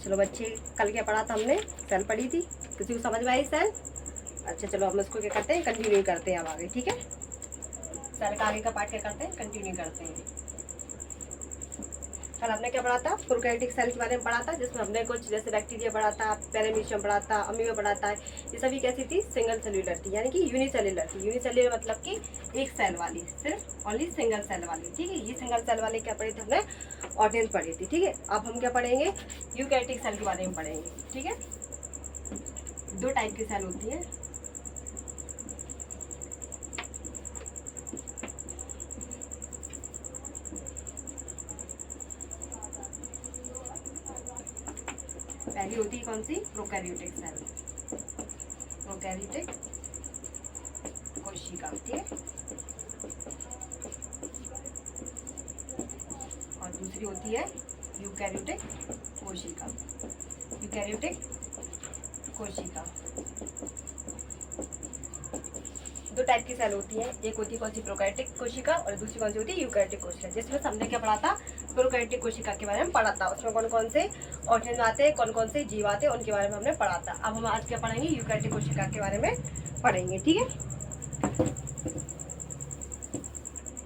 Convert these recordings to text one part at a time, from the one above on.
चलो बच्चे, कल क्या पढ़ा था हमने? सेल पढ़ी थी, किसी को समझ में आई सेल? अच्छा चलो हम इसको क्या करते हैं, कंटिन्यू करते हैं अब आगे, ठीक है। सेल का आगे का पार्ट क्या करते हैं, कंटिन्यू करते हैं। कल हमने क्या पढ़ा था? प्रोकैरियोटिक सेल के बारे में पढ़ा था, जिसमें हमने कुछ जैसे बैक्टीरिया पढ़ा था, पैरामीशियम पढ़ा था, अमीबा पढ़ा था। ये सभी कैसी थी? सिंगल सेल्यूलर थी, यानी कि यूनिसेल्यूलर थी। यूनिसेल्यूलर मतलब कि एक सेल वाली, सिर्फ ओनली सिंगल सेल वाली, ठीक है। ये सिंगल सेल वाले क्या पढ़े थे हमने? ऑर्गेन्स पढ़ी थी, ठीक है। अब हम क्या पढ़ेंगे? यूकैरियोटिक सेल के बारे में पढ़ेंगे, ठीक है। दो टाइप की सेल होती है। पहली होती है कौन सी? प्रोकैरियोटिक सेल, प्रोकैरियोटिक कोशिका, ठीक है। और दूसरी होती है यूकैरियोटिक कोशिका, यूकैरियोटिक कोशिका। दो टाइप की सेल होती है, एक होती है कौन सी? प्रोकैरियोटिक कोशिका, और दूसरी कौन सी होती है? यूकैरियोटिक कोशिका। जिसमें हमने क्या पढ़ा था? प्रोकैरियोटिक कोशिका के बारे में पढ़ा था। उसमें कौन कौन से ऑर्गेन आते हैं, कौन कौन से जीव आते हैं, उनके बारे में हमने पढ़ा था। अब हम आज क्या पढ़ेंगे? यूकैरियोटिक कोशिका के बारे में पढ़ेंगे, ठीक है।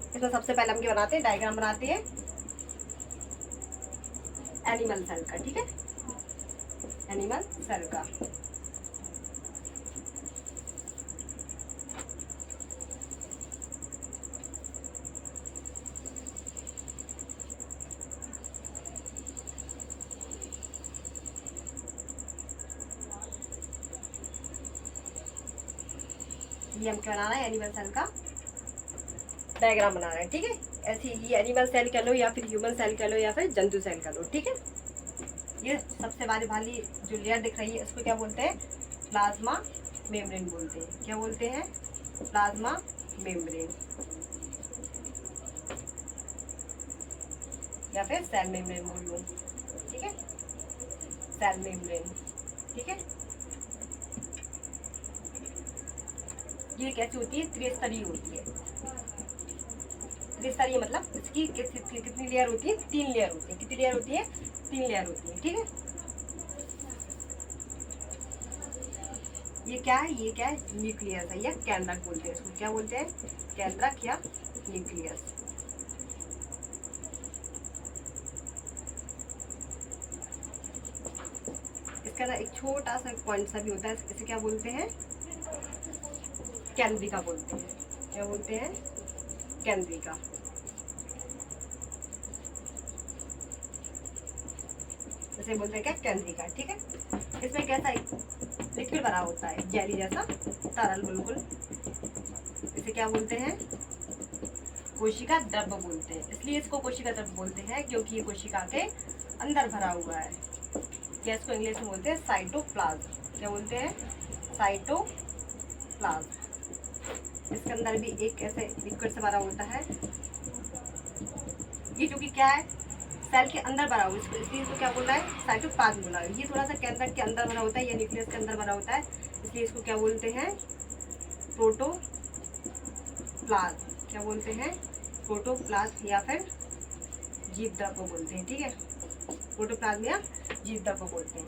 इसमें सबसे पहले हम क्या बनाते हैं? डायग्राम बनाते हैं एनिमल सेल का, ठीक है। एनिमल सेल का ये हम क्या बना रहे हैं? एनिमल सेल का डायग्राम बना रहे हैं, ठीक है। ऐसी ये एनिमल सेल कह लो, या फिर ह्यूमन सेल कह लो, या फिर जंतु सेल कह लो, ठीक है। ये सबसे वाली जो लेयर दिख रही है, इसको क्या बोलते हैं? प्लाज्मा मेम्ब्रेन बोलते हैं। क्या बोलते हैं? प्लाज्मा मेम्ब्रेन, या फिर सेल मेम्ब्रेन बोल लो, ठीक है। सेल मेम्ब्रेन, ठीक है। ये कैसी होती है? त्रिस्तरीय होती है। त्रिस्तरीय मतलब इसकी कितनी लेयर होती है? 3 लेयर होती है। कितनी लेयर होती है? 3 लेयर होती है, ठीक है। ये क्या है? ये क्या है? न्यूक्लियस है, या केंद्रक बोलते हैं इसको। क्या बोलते हैं? केंद्रक या न्यूक्लियस। इसका ना एक छोटा सा पॉइंट सा भी होता है, इसे क्या बोलते हैं? केंद्रिका बोलते हैं। क्या बोलते हैं? केंद्रिका। इसे बोलते हैं क्या? केंद्रिका, ठीक है। इसमें कैसा लिक्विड भरा होता है, जेली जैसा तरल, बिल्कुल। इसे क्या बोलते हैं? कोशिका द्रव्य बोलते हैं। इसलिए इसको कोशिका द्रव्य बोलते हैं क्योंकि ये कोशिका के अंदर भरा हुआ है। या इसको इंग्लिश में बोलते हैं साइटोप्लाज्म। क्या बोलते हैं? साइटोप्लाज्म। इसके अंदर भी एक ऐसे लिक्विड से भरा होता है। ये जो कि क्या है? सेल के अंदर भरा हुआ, इसलिए इसको क्या बोला है? साइटोप्लाज्म बोला है। ये थोड़ा सा केंद्रक के अंदर भरा होता है, या न्यूक्लियस के अंदर भरा होता है, इसलिए इसको क्या बोलते हैं? प्रोटोप्लाज्म। क्या बोलते हैं? प्रोटोप्लाज्म, या फिर जीवद्रव्य बोलते हैं, ठीक है। प्रोटोप्लाज्म या जीवद्रव्य बोलते हैं।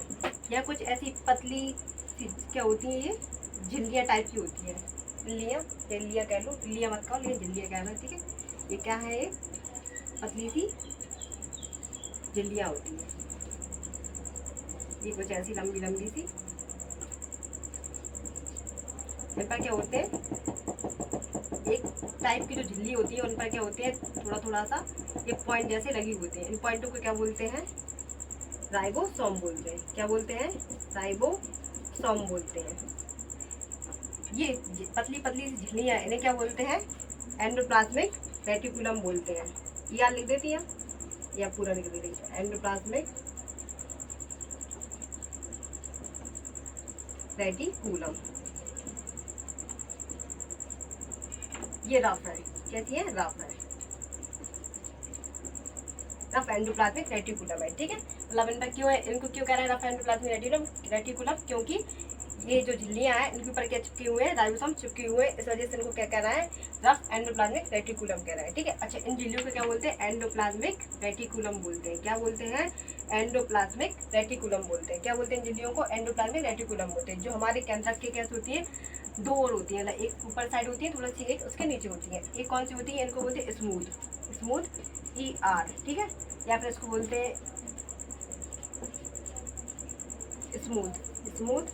या कुछ ऐसी पतली सी क्या होती है? ये झिल्लियाँ टाइप की होती है। झिल्लियाँ कह लो, झिल्लियाँ मत कहो, लेकिन झिल्लियाँ कहना, ठीक है। ये क्या है? एक पतली सी झिल्लियाँ होती है। ये कुछ ऐसी लंबी लंबी सी, इन पर क्या होते हैं? एक टाइप की जो झिल्ली होती है, उन पर क्या होते हैं? थोड़ा थोड़ा सा ये पॉइंट जैसे लगी होते हैं। इन पॉइंटों को क्या बोलते हैं? राइबोसोम बोलते हैं। क्या बोलते हैं? राइबोसोम बोलते हैं। ये पतली पतली सी झिल्लियाँ, इन्हें क्या बोलते हैं? एंडोप्लाज्मिक रेटिकुलम बोलते हैं। या लिख देती है, या पूरा लिख देती है, एंडोप्लाज्मिक रेटिकुलम। ये रफ है, कैसी है? रफ है, रफ एंडोप्लाज्मिक रेटिकुलम है, ठीक है। मतलब इन पर क्यों है, इनको क्यों कह रहे हैं रफ एंडोप्लाज्मिक रेटिकुलम? क्योंकि ये जो झिल्लियाँ हैं इनके ऊपर क्या चिपके हुए हैं? राइबोसोम चिपके हुए हैं, इस वजह से इनको क्या कह रहा है? रफ एंडोप्लाज्मिक रेटिकुलम कह रहा है, ठीक है। अच्छा, इन झिल्लियों को क्या बोलते हैं? एंडोप्लाज्मिक रेटिकुलम बोलते हैं। क्या बोलते हैं? एंडोप्लाज्मिक रेटिकुलम बोलते हैं। क्या बोलते हैं झिल्लियों को? एंडोप्लाज्मिक रेटिकुलम बोलते हैं। जो हमारे कैंसर के कैसे होती है, दो और होती है, एक ऊपर साइड होती है थोड़ा सी, एक उसके नीचे होती है। एक कौन सी होती है? इनको बोलते हैं स्मूथ, स्मूथ ER, ठीक है, या फिर इसको बोलते हैं स्मूथ, स्मूथ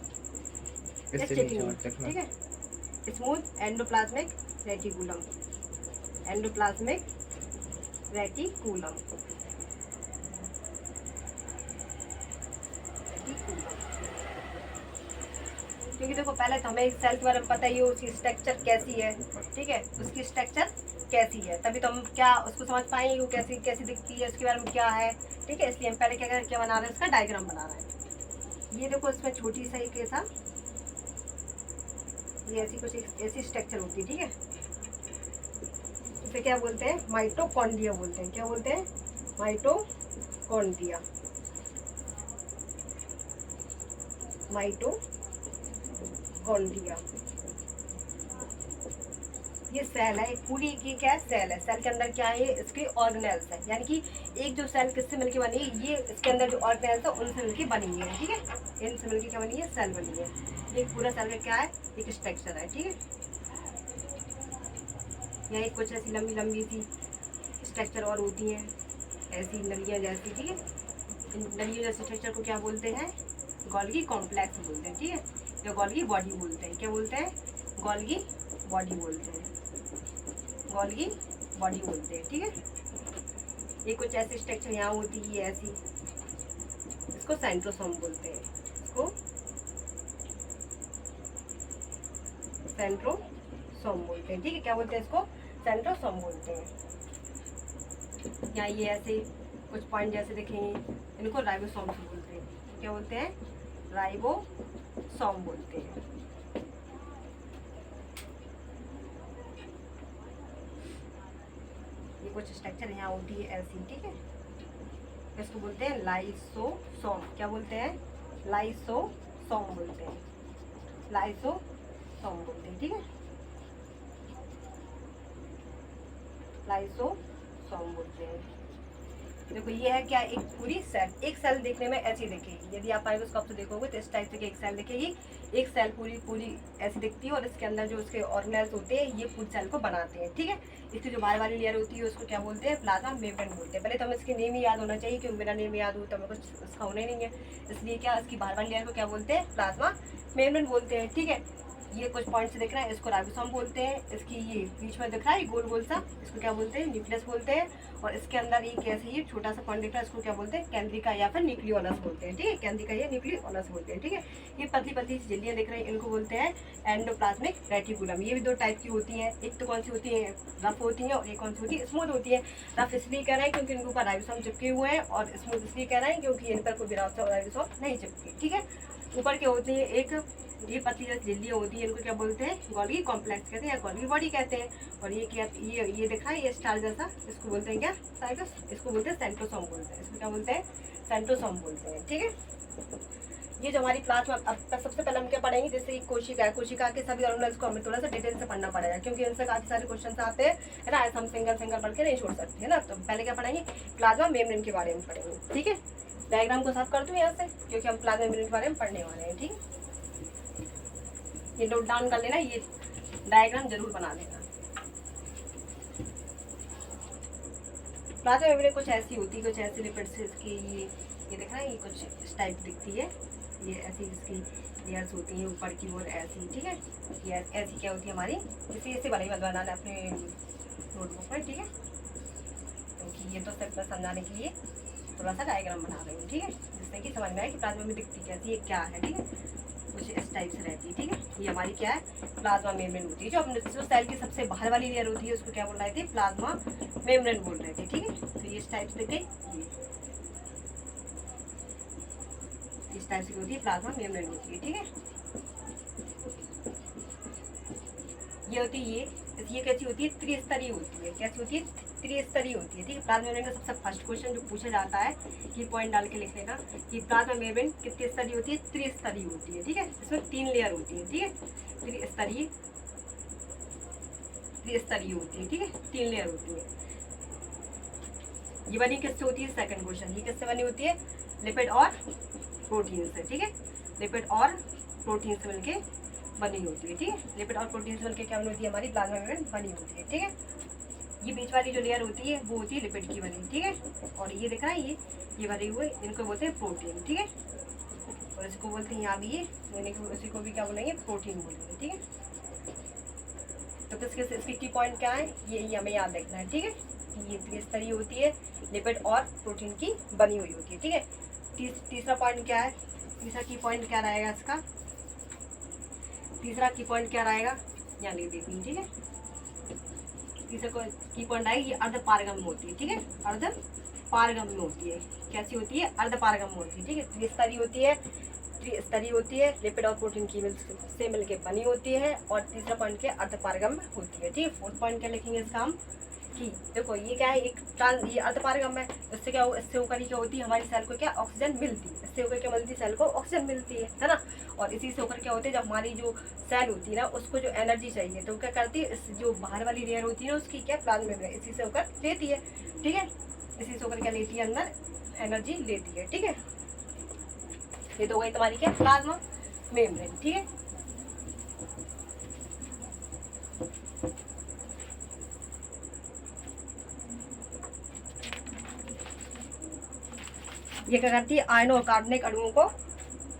ठीक है, smooth endoplasmic reticulum, endoplasmic reticulum, क्योंकि देखो पहले तो हमें सेल के बारे में पता ही है, उसकी स्ट्रक्चर कैसी है, ठीक है, उसकी स्ट्रक्चर कैसी है, तभी तो हम क्या उसको समझ पाएंगे वो कैसी कैसी दिखती है, उसके बारे में क्या है, ठीक है। इसलिए हम पहले क्या बना रहे हैं, उसका डायग्राम बना रहे हैं। ये देखो इसमें छोटी सा एक ऐसा, ये ऐसी कुछ ऐसी स्ट्रक्चर होती है, ठीक है। इसे क्या बोलते हैं? माइटोकॉन्ड्रिया बोलते हैं। क्या बोलते हैं? Mitochondria, mitochondria. ये सेल है, पूरी की क्या है? सेल है। सेल के अंदर क्या है? इसके ऑर्गेनेल्स है, यानी कि एक जो सेल किससे मिलके बनी है, ये इसके अंदर जो ऑर्गेनेल्स है उनसे मिलके बनी है, ठीक है, इनसे मिलके क्या बनी है? सेल बनी है। ये पूरा सेल का क्या है? एक स्ट्रक्चर है, ठीक है। यहाँ कुछ ऐसी लंबी लंबी सी स्ट्रक्चर और होती हैं, ऐसी नलियाँ जैसी, ठीक है। इन नलियों जैसे स्ट्रक्चर को क्या बोलते हैं? गोल्गी कॉम्प्लेक्स बोलते हैं, ठीक है, या गोल्गी बॉडी बोलते हैं। क्या बोलते हैं? गोल्गी बॉडी बोलते हैं, गोल्गी बॉडी बोलते हैं, ठीक है। ये कुछ ऐसी स्ट्रक्चर यहाँ होती है ऐसी, इसको सेंट्रोसोम बोलते हैं, इसको सेंट्रोसोम बोलते हैं, ठीक है। क्या बोलते हैं? इसको सेंट्रोसोम बोलते हैं। यहाँ ये ऐसे कुछ पॉइंट जैसे दिखेंगे, इनको राइबोसोम बोलते हैं। क्या बोलते हैं? राइबोसोम बोलते हैं। ये कुछ स्ट्रक्चर यहाँ होती है ऐसी, ठीक है, इसको बोलते हैं लाइसोसोम। क्या बोलते हैं? लाइसोसोम बोलते हैं, लाइसोसोम बोलते हैं, ठीक है, लाइसोसोम बोलते हैं। देखो ये है क्या? एक पूरी सेल, एक सेल देखने में ऐसी दिखेगी, यदि आप माइक्रोस्कोप से देखोगे तो इस टाइप से एक सेल दिखेगी, एक सेल पूरी ऐसी दिखती है, और इसके अंदर जो उसके ऑर्गेनेल्स होते हैं ये पूरी सेल को बनाते हैं, ठीक है। इसकी जो बाहर वाली लेयर होती है उसको क्या बोलते हैं? प्लाज्मा मेम्ब्रेन बोलते हैं। पहले तो हमें इसकी नेम ही याद होना चाहिए, क्योंकि मेरा नेम याद हो तो हमें कुछ उसका होना ही नहीं है, इसलिए क्या इसकी बाहर वाली लेयर को क्या बोलते हैं? प्लाज्मा मेम्ब्रेन बोलते हैं, ठीक है। ये कुछ पॉइंट्स दिख रहा है, इसको राइबोसोम बोलते हैं। इसकी ये बीच में दिख रहा है गोल गोल सा, इसको क्या बोलते हैं? न्यूक्लियस बोलते हैं। और इसके अंदर ये कैसे ये छोटा सा पॉइंट दिख रहा है, इसको क्या बोलते हैं? केंद्रिका या फिर न्यूक्लियोलस बोलते हैं, ठीक है, केंद्रिका या न्यूक्लियोलस बोलते हैं, ठीक है। ये पतली पतली झिल्लियाँ दिख रही हैं, इनको बोलते हैं एंडोप्लाज्मिक रेटिकुलम। ये भी दो टाइप की होती हैं, एक तो कौन सी होती है? रफ होती है, और एक कौन सी होती है? स्मूथ होती है। रफ इसलिए कह रहे हैं क्योंकि इनके ऊपर राइबोसोम चिपके हुए हैं, और स्मूथ इसलिए कह रहे हैं क्योंकि इन पर कोई राइबोसोम नहीं चिपके, ठीक है। ऊपर क्या होती है? एक ये पतली झिल्लियाँ होती है, इनको क्या बोलते हैं? गोल्गी कॉम्प्लेक्स कहते हैं या गोल्गी बॉडी कहते हैं। और ये क्या? ये दिख रहा है ये स्टार जैसा, इसको बोलते हैं क्या? साइटस, इसको बोलते हैं सेंट्रोसोम बोलते हैं, इसको क्या बोलते हैं? सेंट्रोसोम बोलते हैं, ठीक है। ये जो हमारी प्लाज्मा, अब सबसे पहले हम क्या पढ़ेंगे? जैसे कोशिका है, कोशिका के सभी ऑर्गेनेल्स को हमें थोड़ा सा डिटेल से पढ़ना पड़ेगा, क्योंकि इनसे काफी सारे क्वेश्चन आते हैं, है ना, ऐसा हम सिंगल पढ़ के नहीं छोड़ सकते, है ना। तो पहले क्या पढ़ेंगे? प्लाज्मा मेम्ब्रेन के बारे में पढ़ेंगे, ठीक है। डायग्राम को साफ कर दूं यहाँ से, क्योंकि हम प्लाज्मा मेम्ब्रेन के बारे में पढ़ने वाले हैं, ठीक है। ये नोट डाउन कर लेना, ये डायग्राम जरूर बना लेना। प्लाज्मा मेम्ब्रेन कुछ ऐसी होती है, कुछ ऐसी लिपिड्स इसकी, ये दिख रहा है, ये कुछ इस टाइप दिखती है, ये ऐसी इसकी लेयर्स होती हैं ऊपर की ओर ऐसी, ठीक है। ये ऐसी क्या होती है हमारी, इसे बनाना है अपने नोटबुक में, ठीक है, क्योंकि ये तो सिर्फ समझाने के लिए थोड़ा सा डायग्राम बना रही हूँ, ठीक है, जिससे कि समझ में आए कि प्लाज्मा में दिखती कैसी है, क्या है, ठीक है, कुछ इस टाइप से रहती है, ठीक है। ये हमारी क्या है? प्लाज्मा मेम्ब्रेन होती है। जो सेल की सबसे बाहर वाली लेयर होती है उसको क्या बोल रहे थे? प्लाज्मा मेम्ब्रेन बोल रहे थे, ठीक है। तो ये इस टाइप से दिखे, इस टाइप से होती है, प्लाज्मा मेम्ब्रेन होती है, ठीक है। ये होती है, ये कैसी होती है? त्रिस्तरीय होती है। कैसी होती है? त्रिस्तरीय होती है, ठीक है। प्लाज्मा मेम्ब्रेन का सबसे फर्स्ट क्वेश्चन जो पूछा जाता है, ये पॉइंट डाल के लिख लेना कि प्लाज्मा मेम्ब्रेन कितनी स्तरीय होती है? त्रिस्तरीय होती है, ठीक है। इसमें 3 लेयर होती है, ठीक है, त्रिस्तरीय होती है, ठीक है, 3 लेयर होती है। ये बनी किससे होती है, सेकंड क्वेश्चन, ये किससे बनी होती है, लिपिड और प्रोटीन से, ठीक है, लिपिड और प्रोटीन से मिलके बनी होती है, ठीक है, लिपिड और प्रोटीन से मिलके क्या बनी होती है, हमारी प्लाज्मा मेम्ब्रेन बनी होती है, ठीक है। ये बीच वाली जो लेयर होती है वो होती है लिपिड की बनी, ठीक है, और ये दिख रहा है ये भरे हुए इनको बोलते हैं प्रोटीन, ठीक है, और इसको बोलते हैं यहाँ भी ये इसी को भी क्या बोलेंगे, प्रोटीन बोलेंगे, ठीक है। तो किसके इसकी की पॉइंट क्या है, ये हमें याद रखना है, ठीक है। ये त्रिस्तरीय होती है, लिपिड और प्रोटीन की बनी हुई होती है, ठीक है। तीसरा पॉइंट क्या है, तीसरा की पॉइंट क्या रहेगा इसका, तीसरा की पॉइंट क्या रहेगा, यहाँ लिख देती हूँ, ठीक है। तीसरा की पॉइंट आएगी, ये अर्ध पारगम में होती है, ठीक है, अर्ध पारगम में होती है, कैसी होती है, अर्ध पारगम में होती है, ठीक है। त्रिस्तरीय होती है, त्रिस्तरीय होती है, लिपिड और प्रोटीन की से मिलकर बनी होती है, और तीसरा पॉइंट के अर्ध पारगम होती है, ठीक है। फोर्थ पॉइंट क्या लिखेंगे इसका हम, कि देखो ये क्या है, ये अर्ध पारगम है, इससे क्या हो, इससे होकर ही क्या होती है, हमारी सेल को क्या ऑक्सीजन मिलती है, इससे होकर क्या मिलती है, सेल को ऑक्सीजन मिलती है ना, और इसी से होकर क्या होती है, जब हमारी जो सेल होती है ना उसको जो एनर्जी चाहिए तो क्या करती है, इस जो बाहर वाली लेयर होती है ना उसकी क्या प्लाज्मा मेम्ब्रेन इसी से होकर लेती है, ठीक है, इसी से होकर क्या लेती है, अंदर एनर्जी लेती है, ठीक है। ये तो हो गई तुम्हारी क्या, प्लाज्मा मेम्ब्रेन, ठीक है। ये क्या करती है, आयनों और कार्बनिक अणुओं को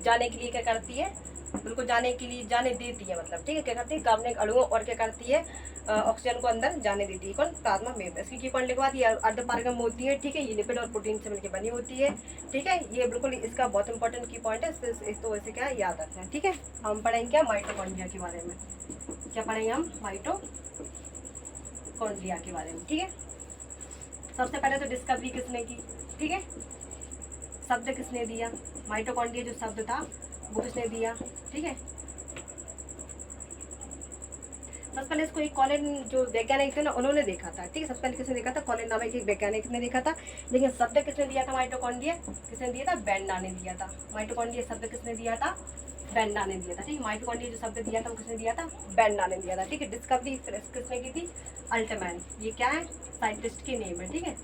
जाने के लिए क्या करती है, बिल्कुल जाने के लिए जाने देती है, मतलब ठीक है, क्या करती है, कार्बनिक अणुओं और क्या करती है, ऑक्सीजन को अंदर जाने देती है, कौन, प्लाज्मा मेम्ब्रेन। इसकी पॉइंट लिखवा दी, अर्ध पारगम होती है, ठीक है, ये लिपिड और प्रोटीन से मिलकर बनी होती है, ठीक है, ये बिल्कुल इसका बहुत इंपॉर्टेंट की पॉइंट है, तो वैसे क्या याद रखना है, ठीक है। हम पढ़ेंगे क्या, माइटोकॉन्ड्रिया के बारे में, क्या पढ़ेंगे हम, माइटोकॉन्ड्रिया के बारे में, ठीक है। सबसे पहले तो डिस्कवरी किसने की, ठीक है, शब्द किसने दिया, माइटोकॉन्ड्रिया जो शब्द था वो किसने दिया, ठीक है। सबसे पहले इसको एक कॉलिन जो वैज्ञानिक थे ना उन्होंने देखा था, ठीक है, सबसे पहले किसने देखा था, कॉलिन नामक एक वैज्ञानिक ने देखा था, लेकिन शब्द किसने दिया था, माइटोकॉन्ड्रिया किसने दिया था, बेंडा ने दिया था, माइटोकॉन्ड्रिया शब्द किसने दिया था, बेंडा ने दिया था, ठीक है, माइटोकॉन्ड्रिया जो शब्द दिया था वो किसने दिया था, बेंडा ने दिया था, ठीक है। डिस्कवरी किसने की थी, अल्टमैन, ये क्या है, साइंटिस्ट की नेम है, ठीक है,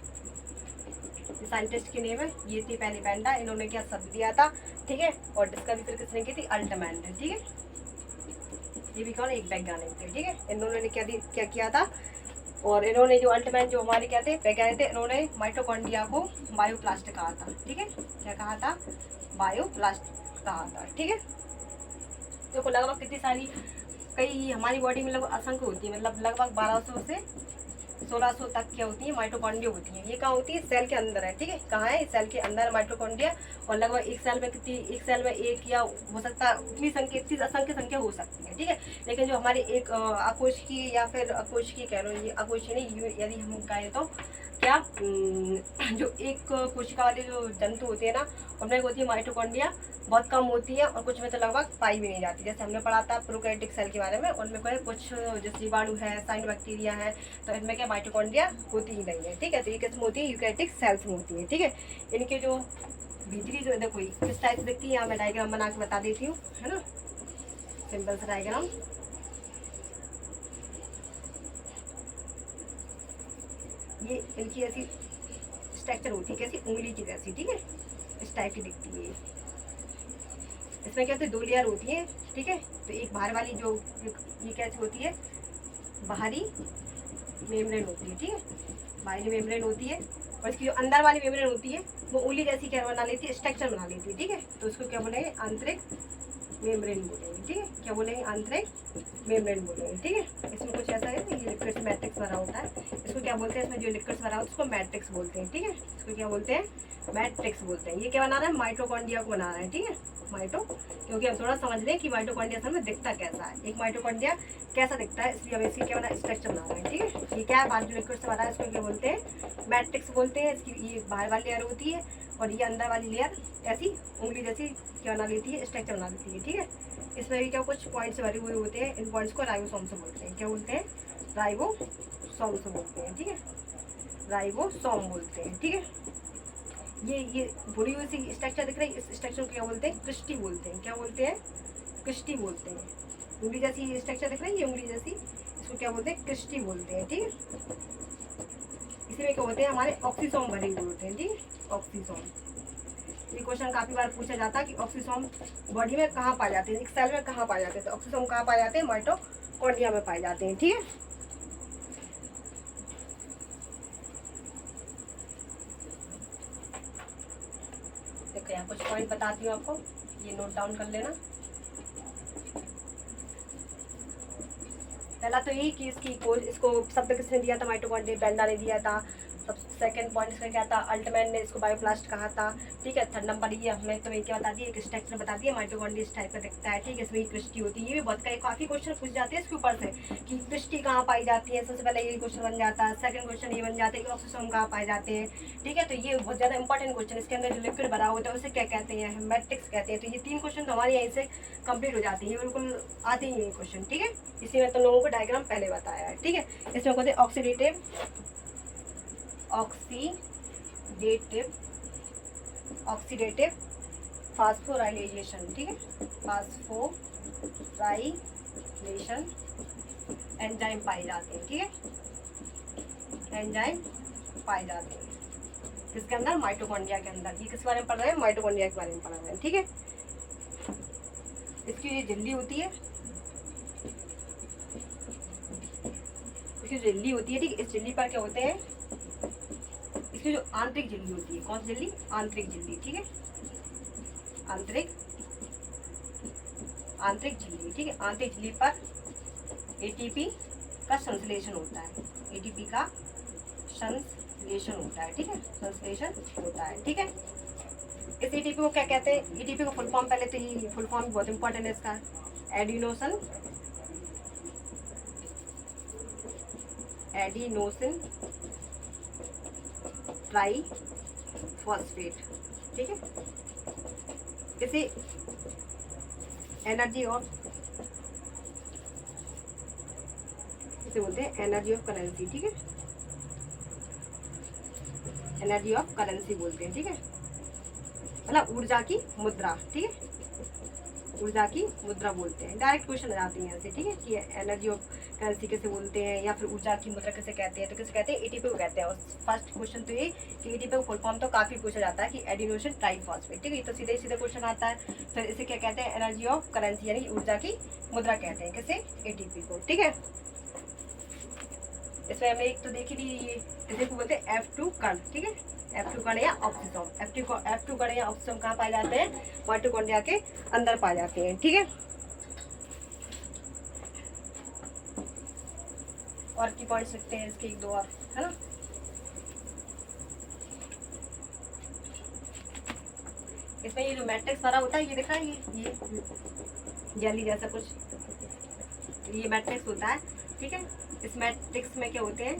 साइंटिस्ट की नेम है, ये थी पहले बेंडा, इन्होंने क्या शब्द दिया था, ठीक है, और डिस्कवरी फिर किसने की थी, अल्टमैन ने, ठीक है, ये भी कौन, एक वैज्ञानिक थे, ठीक है। इन्होंने क्या किया था, और इन्होंने जो अल्टमैन जो हमारे क्या थे वैज्ञानिक थे, इन्होंने माइटोकॉन्ड्रिया को बायोप्लास्ट कहा था, ठीक है, क्या कहा था, बायोप्लास्ट कहा था, ठीक है। देखो लगभग कितनी सारी, कई हमारी बॉडी में लगभग असंख्य होती है, मतलब लगभग 1200 से 1600 तक क्या होती है, माइटोकॉन्ड्रिया होती है। ये कहाँ होती है, सेल के अंदर है, ठीक है, कहाँ है, सेल के अंदर माइटोकॉन्ड्रिया, और लगभग एक सेल में एक या हो सकता है उतनी संख्या, इतनी असंख्य संख्या हो सकती है, ठीक है। लेकिन जो हमारे एक अकोशिकी या फिर अकोशिकी कह लो, ये अकोशिकी नहीं, यदि हम कहें तो क्या जो एक कोशिका वाले जो जंतु होते हैं ना उनमें होती है माइटोकॉन्ड्रिया बहुत कम होती है, और कुछ में तो लगभग पाई भी नहीं जाती। जैसे हमने पढ़ा था प्रोकैरियोटिक सेल के बारे में, उनमें कोई कुछ जैसे जीवाणु है, साइन बैक्टीरिया है, तो इनमें क्या माइटोकॉन्ड्रिया होती ही नहीं है, ठीक है। तो ये किस्म होती है यूकैरियोटिक सेल्स में होती है, ठीक है। इनके जो भीतरी जो देखो किस टाइप से दिखती है, यहाँ मैं डायग्राम बना के बता देती हूँ, है ना, सिंपल सा डायग्राम। ये इनकी ऐसी स्ट्रक्चर होती है, कैसी, उंगली की जैसी, ठीक है, इस टाइप की दिखती है। इसमें क्या होती है, 2 लेयर होती है, ठीक है। तो एक बाहर वाली जो ये कैसी होती है, बाहरी मेम्ब्रेन होती है, ठीक है, बाहरी मेम्ब्रेन होती है, और इसकी जो अंदर वाली मेम्ब्रेन होती है वो उंगली जैसी क्या बना लेती है, स्ट्रक्चर बना लेती है, ठीक है। तो उसको क्या बोलेंगे, आंतरिक मेम्ब्रेन बोलेंगे, ठीक है, क्या बोलेंगे, आंतरिक मेम्ब्रेन बोलेंगे, ठीक है। इसमें कुछ ऐसा है, ये लिक्विड्स मैट्रिक्स भरा होता है, इसको क्या बोलते हैं, इसमें जो लिक्विड्स भरा होता है उसको मैट्रिक्स बोलते हैं, ठीक है, इसको क्या बोलते हैं, मैट्रिक्स बोलते हैं। ये क्या बना रहा है, माइटोकॉन्ड्रिया को बना रहा है, ठीक है, क्योंकि हम थोड़ा समझ लें कि माइटोकॉन्ड्रिया असल में दिखता कैसा है, एक माइटोकॉन्ड्रिया कैसा दिखता है, इसलिए हम इसकी क्या बना, स्ट्रक्चर बना रहे हैं, ठीक है। ये क्या है, बाहर जो लिक्विड से बना है इसको क्या बोलते हैं, मैट्रिक्स बोलते हैं। इसकी ये बाहर वाली लेयर होती है, और ये अंदर वाली लेयर ऐसी उंगली जैसी क्या बना लेती है, स्ट्रक्चर बना लेती है, ठीक है। इसमें भी क्या कुछ पॉइंट्स भरे हुए होते हैं, इन पॉइंट्स को राइबोसोम से बोलते हैं, क्या बोलते हैं, राइबोसोम से बोलते हैं, ठीक है, राइबोसोम बोलते हैं, ठीक है। ये भुरी हुई सी स्ट्रक्चर दिख रही है, इस स्ट्रक्चर को क्या बोलते हैं, क्रिस्टी बोलते हैं, क्या बोलते हैं, क्रिस्टी बोलते हैं। उंगली जैसी स्ट्रक्चर दिख रही है, उंगली जैसी, इसको क्या बोलते हैं, क्रिस्टी बोलते हैं, ठीक है। इसी में क्या होते हैं, हमारे ऑक्सीसोम भरे हुए होते हैं, ठीक, ऑक्सीसोम। ये क्वेश्चन काफी बार पूछा जाता है कि ऑक्सीसोम बॉडी में कहाँ पाए जाते हैं, एक सेल में कहाँ पाए जाते हैं, तो ऑक्सीसोम कहाँ पाए जाते हैं, माइटोकॉन्ड्रिया में पाए जाते हैं, ठीक है। देखो यहाँ कुछ पॉइंट बताती हूँ आपको, ये नोट डाउन कर लेना। पहला तो यही कि इसको शब्द किसने दिया था, माइटोकॉन्ड्रिया, ब्रेंडा ने दिया था। सब सेकंड पॉइंट इसका क्या था, अल्टमैन ने इसको बायोप्लास्ट कहा था, ठीक है। थर्ड नंबर ये हमें तो क्या बता दिया, एक स्ट्रक्चर बता दिया, माइटोकॉन्ड्रिया इस टाइप का दिखता है, ठीक है, इसमें क्रिस्टी होती है। ये भी बहुत काफी क्वेश्चन पूछ जाते हैं इसके ऊपर से कि क्रिस्टी कहाँ पाई जाती है, सबसे पहले ये क्वेश्चन बन जाता है। सेकंड क्वेश्चन ये बन जाता है कि ऑक्सीसोम कहाँ पाए जाते हैं, ठीक है। तो ये बहुत ज्यादा इंपॉर्टेंट क्वेश्चन, इसके अंदर जो लिक्विड भरा होता है उसे क्या कहते हैं, मैट्रिक्स कहते हैं। तो ये 3 क्वेश्चन तो हमारे यहीं से कंप्लीट हो जाती है, बिल्कुल आते ही ये क्वेश्चन, ठीक है। इसी में तो लोगों को डायग्राम पहले बताया है, ठीक है। इसमें कहते हैं ऑक्सीडेटिव फास्फोराइलेशन, ठीक है, फास्फोराइलेशन एंजाइम पाए जाते हैं, ठीक है, एंजाइम पाए जाते हैं किसके अंदर, माइटोकॉन्ड्रिया के अंदर। ये किस बारे में पढ़ रहे हैं, माइटोकॉन्ड्रिया के बारे में पढ़ रहे हैं, ठीक है। इसकी ये झिल्ली होती है, इसकी झिल्ली होती है, ठीक है। इस झिल्ली पर क्या होते हैं, इसकी जो आंतरिक झिल्ली होती है, कौन सी झिल्ली, आंतरिक झिल्ली, ठीक है, आंतरिक झिल्ली, ठीक है। आंतरिक झिल्ली पर एटीपी का संश्लेषण होता है, एटीपी का संश्लेषण होता है, ठीक है, संश्लेषण होता है, ठीक है। इस एटीपी को क्या कहते हैं, एटीपी का फुल फॉर्म, पहले तो ये फुल फॉर्म बहुत इंपॉर्टेंट है इसका, एडिनोसिन ट्राइफॉस्फेट, ठीक है। इसे एनर्जी ऑफ, इसे बोलते हैं एनर्जी ऑफ करेंसी, ठीक है, एनर्जी ऑफ करेंसी बोलते हैं, ठीक है, मतलब ऊर्जा की मुद्रा, ठीक है, ऊर्जा की मुद्रा बोलते हैं। डायरेक्ट क्वेश्चन आ जाती है यहाँ से, ठीक है, कि एनर्जी ऑफ करेंसी कैसे बोलते हैं या फिर ऊर्जा की मुद्रा कैसे कहते हैं, तो कैसे कहते हैं, एटीपी को कहते हैं। और फर्स्ट क्वेश्चन तो ये कि एटीपी को फुल फॉर्म तो काफी पूछा जाता है कि एडिनोसिन ट्राइफॉस्फेट, ठीक है, तो सीधे सीधे क्वेश्चन आता है। फिर इसे क्या कहते हैं, एनर्जी ऑफ करेंसी यानी ऊर्जा की मुद्रा कहते हैं, कैसे, एटीपी को, ठीक है। इसमें हमने एक तो देखी थी, इसे बोलते हैं F2 कण, ठीक है, F2 कण या ऑक्सीसोम। F2 कण या ऑक्सीसोम कहाँ पाए जाते हैं, माइटोकॉन्ड्रिया के अंदर पाए जाते हैं, ठीक है। और की पॉइंट सकते हैं इसके 1-2 और, है ना। इसमें ये जो मैट्रिक्स भरा होता है, ये दिख रहा है, ये जेली जैसा कुछ, ये मैट्रिक्स होता है, ठीक है। इस मैट्रिक्स में क्या होते हैं,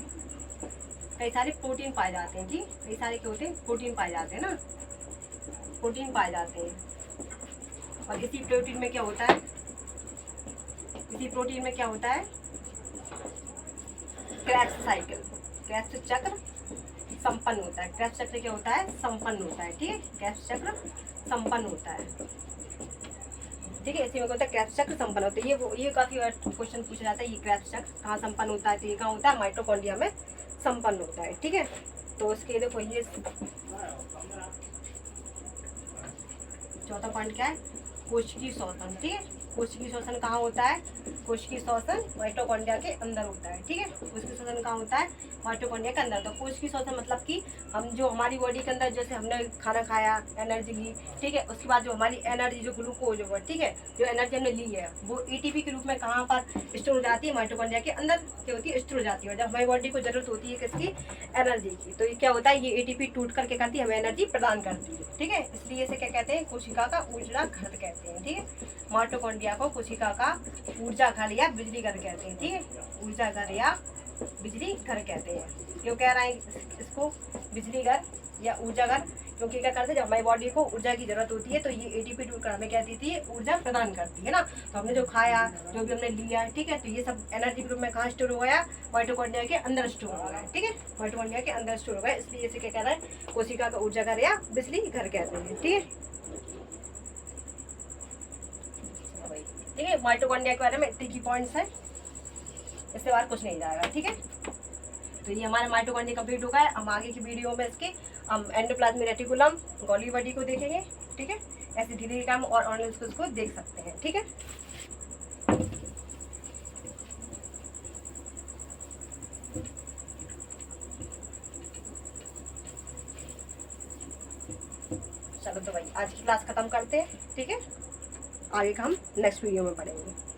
कई सारे प्रोटीन पाए जाते हैं, ठीक, कई सारे क्या होते हैं, प्रोटीन पाए जाते हैं ना, प्रोटीन पाए जाते हैं। और इसी प्रोटीन में क्या होता है, इसी प्रोटीन में क्या होता है, क्रेब्स साइकिल, क्रेब्स चक्र संपन्न होता है। क्रेब्स चक्र क्या होता है, संपन्न होता है, ठीक है, क्रेब्स चक्र संपन्न होता है, ठीक है। इसी में होता है क्रेब्स चक्र संपन्न होता है। ये काफी क्वेश्चन पूछा जाता है, ये क्रेब्स चक्र कहाँ संपन्न होता है, तो ये कहाँ होता है, माइटोकॉन्ड्रिया में संपन्न होता है, ठीक है। तो उसके देखो ये चौथा पॉइंट क्या है, कोशिकीय श्वसन, ठीक है। कोशिकीय श्वसन कहाँ होता है, कोशिकीय श्वसन माइटोकॉन्ड्रिया के अंदर होता है, ठीक है। कोशिकीय श्वसन कहाँ होता है, माइटोकॉन्ड्रिया के अंदर। तो कोशिकीय श्वसन मतलब कि हम जो हमारी बॉडी के अंदर जैसे हमने खाना खाया, एनर्जी ली, ठीक है, उसके बाद जो हमारी एनर्जी जो ग्लूकोज होगा, ठीक है, जो एनर्जी हमने ली है वो एटीपी के रूप में कहाँ पर स्टोर हो जाती है, माइटोकॉन्ड्रिया के अंदर क्या होती है, स्टोर हो जाती है। जब हमारी बॉडी को जरूरत होती है किसकी, एनर्जी की, तो ये क्या होता है, ये एटीपी टूट करके करती है, हमें एनर्जी प्रदान करती है, ठीक है। इसलिए इसे क्या कहते हैं, कोशिका का ऊर्जा घर कहते हैं, ठीक है। माइटोकॉन्ड्रिया को कोशिका का ऊर्जा घर या बिजली घर कहते हैं, ठीक है, ऊर्जा घर या बिजली घर कहते हैं। क्यों कह रहा है इसको बिजली घर या ऊर्जा घर, क्योंकि क्या करते हैं, जब हमारी बॉडी को ऊर्जा की जरूरत होती है तो ये एटीपी टूट कर हमें क्या देती है, ऊर्जा प्रदान करती है ना। तो हमने जो खाया, जो भी हमने लिया, ठीक है, तो ये सब एनर्जी के रूप में कहाँ स्टोर हो गया, माइटोकॉन्ड्रिया के अंदर स्टोर हो गया, ठीक है, माइटोकॉन्ड्रिया के अंदर स्टोर हो गया। इसलिए इसे क्या कह रहा है, कोशिका का ऊर्जा घर या बिजली घर कहते हैं, ठीक है, ठीक है। माइटोकॉन्ड्रिया के बारे में इतने की पॉइंट्स है, इससे बाहर कुछ नहीं जाएगा, ठीक है। तो ये हमारा माइटोकॉन्ड्रिया कंप्लीट हो गया है। हम आगे की वीडियो में इसके हम एंडोप्लाज्मिक रेटिकुलम, गॉली बॉडी को देखेंगे, ठीक है। ऐसे धीरे धीरे हम और ऑर्गेनेल्स को देख सकते हैं, ठीक है। चलो तो भाई आज की क्लास खत्म करते हैं, ठीक है। आगे का हम नेक्स्ट वीडियो में पढ़ेंगे।